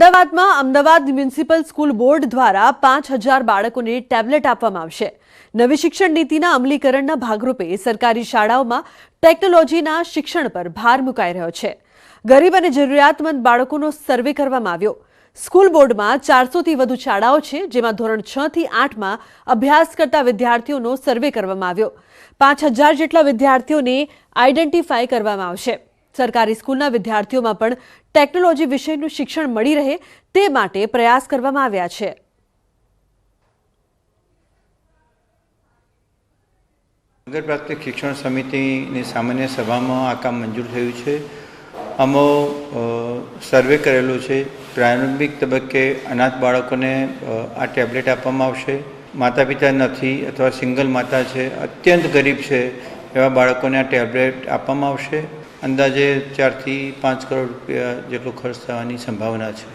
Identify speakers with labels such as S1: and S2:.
S1: અમદાવાદમાં Ahmedabad municipal school board દ્વારા 5000 બાળકોને ટેબ્લેટ આપવામાં આવશે। નવી શિક્ષણ નીતિના અમલીકરણના ભાગરૂપે સરકારી શાળાઓમાં ટેકનોલોજીના શિક્ષણ પર ભાર મુકાઈ રહ્યો છે। ગરીબ અને જરૂરિયાતમંદ બાળકોનો સર્વે કરવામાં આવ્યો। સ્કૂલ બોર્ડમાં 400થી વધુ શાળાઓ છે, જેમાં ધોરણ 6 થી 8માં અભ્યાસ કરતા વિદ્યાર્થીઓનો સર્વે કરવામાં આવ્યો। 5000 જેટલા વિદ્યાર્થીઓને આઈડેન્ટિફાઈ કરવામાં આવશે। સરકારી સ્કૂલના વિદ્યાર્થીઓમાં પણ ટેકનોલોજી વિષયનું શિક્ષણ મળી રહે તે માટે પ્રયાસ કરવામાં આવ્યા છે।
S2: નગર પ્રાથમિક શિક્ષણ સમિતિની સામાન્ય સભામાં આ કામ મંજૂર થયું છે। આમાં સર્વે કરેલું છે। પ્રારંભિક તબક્કે અનાથ બાળકોને આ ટેબ્લેટ આપવામાં આવશે। માતા પિતા નથી અથવા સિંગલ માતા છે, અત્યંત ગરીબ છે એવા બાળકોને આ ટેબ્લેટ આપવામાં આવશે। અંદાજે 4 થી 5 કરોડ રૂપિયા જેટલો ખર્ચ થવાની સંભાવના છે।